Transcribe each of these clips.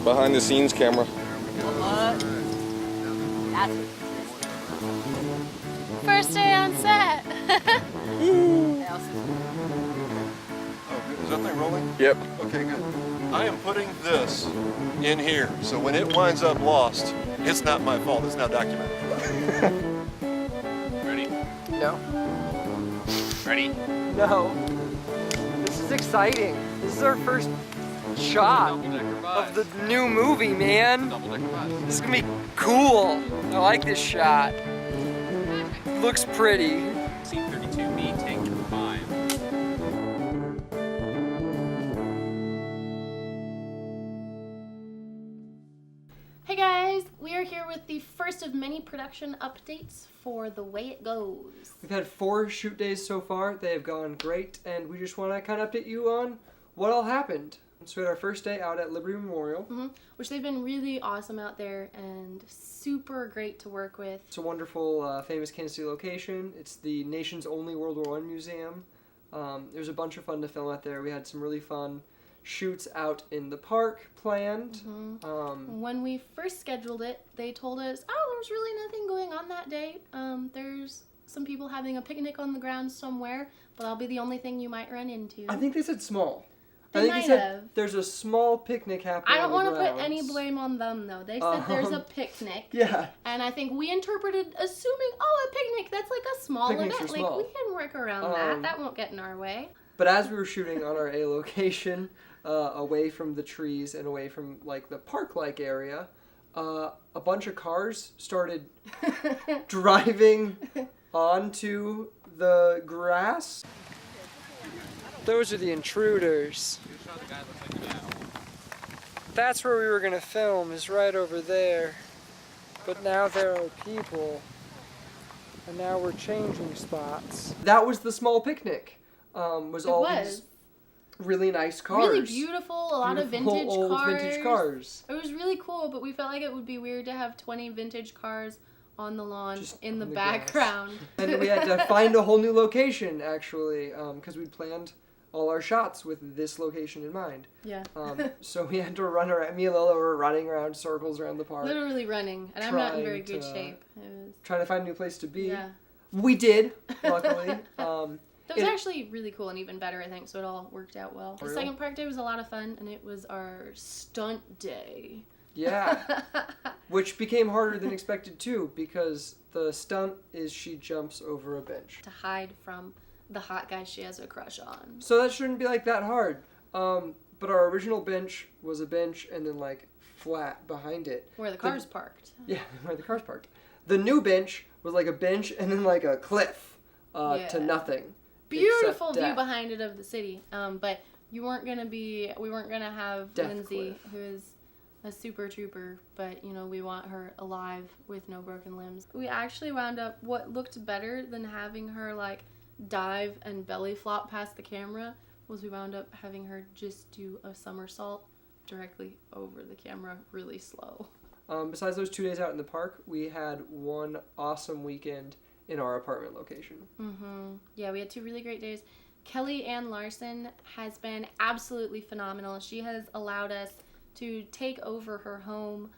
behind the scenes camera. What? That's first day on set. Is that thing rolling? Yep. Okay, good. I am putting this in here, so when it winds up lost, it's not my fault. It's now documented. Ready? No. Ready? No. This is exciting. This is our first shot of the new movie, man. This is gonna be cool. I like this shot. Looks pretty. Scene 32B, take 5. Hey guys, we are here with the first of many production updates for The Way It Goes. We've had 4 shoot days so far. They have gone great, and we just want to kind of update you on what all happened. So we had our first day out at Liberty Memorial. Which they've been really awesome out there and super great to work with. It's a wonderful, famous Kansas City location. It's the nation's only World War I museum. It was a bunch of fun to film out there. We had some really fun shoots out in the park planned. When we first scheduled it, they told us, oh, there's really nothing going on that day. There's some people having a picnic on the grounds somewhere, but that'll be the only thing you might run into. I think they said small. They might have. There's a small picnic happening. I don't want to put any blame on them, though. They said there's a picnic. Yeah. And I think we interpreted, assuming, oh, a picnic, that's like a small Picnics event. are small. Like, we can work around that. That won't get in our way. But as we were shooting on our A location, away from the trees and away from like the park-like area, a bunch of cars started driving onto the grass. Those are the intruders. That's where we were gonna film, is right over there. But now there are people. And now we're changing spots. That was the small picnic. These really nice cars. Really beautiful, a lot of vintage old cars. Vintage cars. It was really cool, but we felt like it would be weird to have 20 vintage cars on the lawn Just in the on the background. And we had to find a whole new location, actually, because we'd planned all our shots with this location in mind. Yeah. So we had to run around. Me and Lola were running around circles around the park. Literally running, and I'm not in very good shape. Trying to find a new place to be. Yeah. We did, luckily. That was actually really cool and even better, I think, so it all worked out well. The second park day was a lot of fun, and it was our stunt day. Yeah. Which became harder than expected, too, because the stunt is she jumps over a bench. To hide from the hot guy she has a crush on. So that shouldn't be, like, that hard. But our original bench was a bench and then, like, flat behind it. Where the car's parked. Yeah, where the car's parked. The new bench was, like, a bench and then, like, a cliff to nothing. Beautiful view behind it of the city. But we weren't gonna have Lindsay, who is a super trooper, but you know, we want her alive with no broken limbs. We actually wound up, what looked better than having her like dive and belly flop past the camera was we wound up having her just do a somersault directly over the camera really slow. Besides those 2 days out in the park, we had one awesome weekend in our apartment location. Yeah, we had 2 really great days. Kelly Ann Larson has been absolutely phenomenal. She has allowed us to take over her home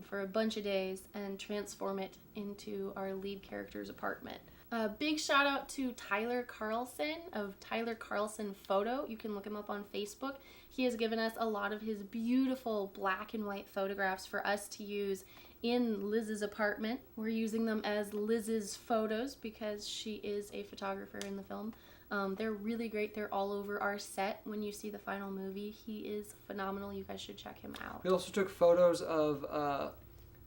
for a bunch of days and transform it into our lead character's apartment. A big shout out to Tyler Carlson of Tyler Carlson Photo. You can look him up on Facebook. He has given us a lot of his beautiful black and white photographs for us to use in Liz's apartment. We're using them as Liz's photos because she is a photographer in the film. They're really great. They're all over our set when you see the final movie. He is phenomenal. You guys should check him out. We also took photos of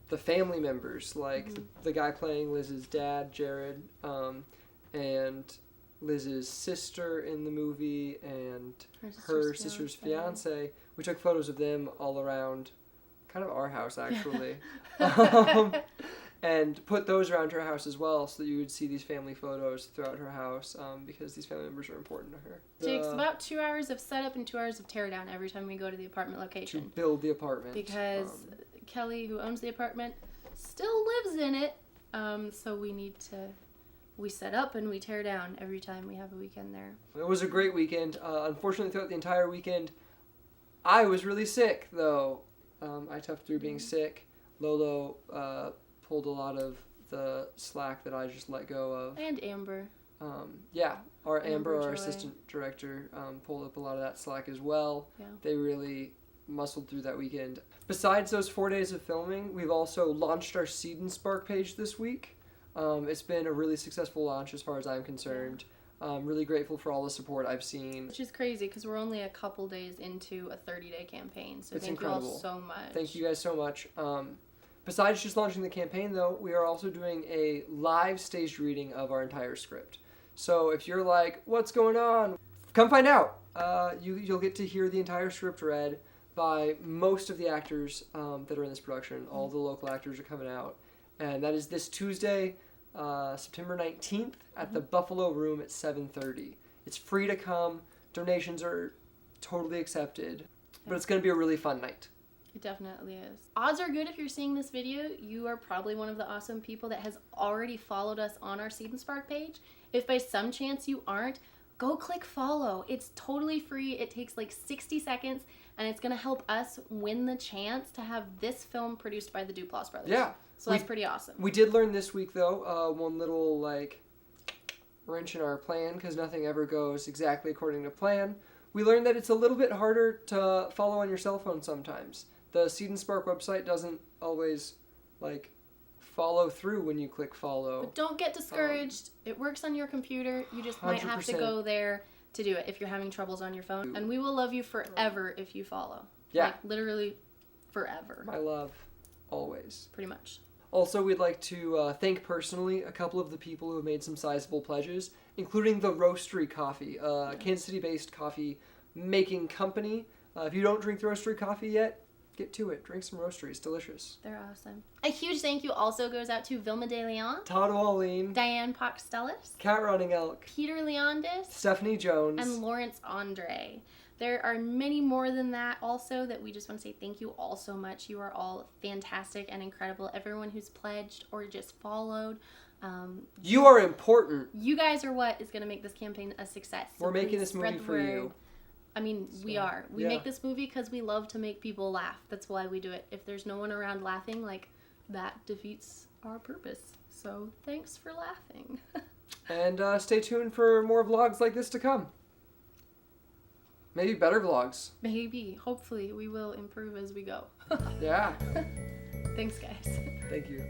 the family members, like the guy playing Liz's dad, Jared, and Liz's sister in the movie, and her sister's fiance. We took photos of them all around kind of our house, actually. And put those around her house as well so that you would see these family photos throughout her house because these family members are important to her. It takes about 2 hours of setup and 2 hours of teardown every time we go to the apartment location. To build the apartment. Because Kelly, who owns the apartment, still lives in it. So we set up and we tear down every time we have a weekend there. It was a great weekend. Unfortunately, throughout the entire weekend, I was really sick, though. I toughed through being sick. Lolo pulled a lot of the slack that I just let go of. And Amber. Our Amber, our Joy. assistant director, pulled up a lot of that slack as well. Yeah. They really muscled through that weekend. Besides those 4 days of filming, we've also launched our Seed&Spark page this week. It's been a really successful launch as far as I'm concerned. Really grateful for all the support I've seen. Which is crazy because we're only a couple days into a 30-day campaign. So It's thank incredible. you all so much. Thank you guys so much. Besides just launching the campaign, though, we are also doing a live staged reading of our entire script. So if you're like, what's going on? Come find out. You'll get to hear the entire script read by most of the actors that are in this production. All the local actors are coming out. And that is this Tuesday, September 19th at the Buffalo Room at 7:30. It's free to come. Donations are totally accepted. But it's going to be a really fun night. It definitely is. Odds are good if you're seeing this video, you are probably one of the awesome people that has already followed us on our Seed&Spark page. If by some chance you aren't, go click follow. It's totally free. It takes like 60 seconds, and it's going to help us win the chance to have this film produced by the Duplass Brothers. Yeah. So that's pretty awesome. We did learn this week, though, one little, wrench in our plan, because nothing ever goes exactly according to plan. We learned that it's a little bit harder to follow on your cell phone sometimes. The Seed&Spark website doesn't always, follow through when you click follow. But don't get discouraged. It works on your computer. You just might have to 100%. go there to do it if you're having troubles on your phone. And we will love you forever if you follow. Yeah. Literally forever. My love, always. Pretty much. Also, we'd like to thank personally a couple of the people who have made some sizable pledges, including the Roastery Coffee, Kansas City-based coffee making company. If you don't drink the Roastery Coffee yet, get to it. Drink some Roastery. It's delicious. They're awesome. A huge thank you also goes out to Vilma De Leon, Todd Walleen, Diane Poxtelis, Cat Running Elk, Peter Leondis, Stephanie Jones, and Lawrence Andre. There are many more than that also that we just want to say thank you all so much. You are all fantastic and incredible. Everyone who's pledged or just followed. You are important. You guys are what is going to make this campaign a success. So We're making please this movie spread the for word. you. I mean, we are. We yeah. make this movie because we love to make people laugh. That's why we do it. If there's no one around laughing, that defeats our purpose. So thanks for laughing. And stay tuned for more vlogs like this to come. Maybe better vlogs. Maybe. Hopefully, we will improve as we go. Yeah. Thanks, guys. Thank you.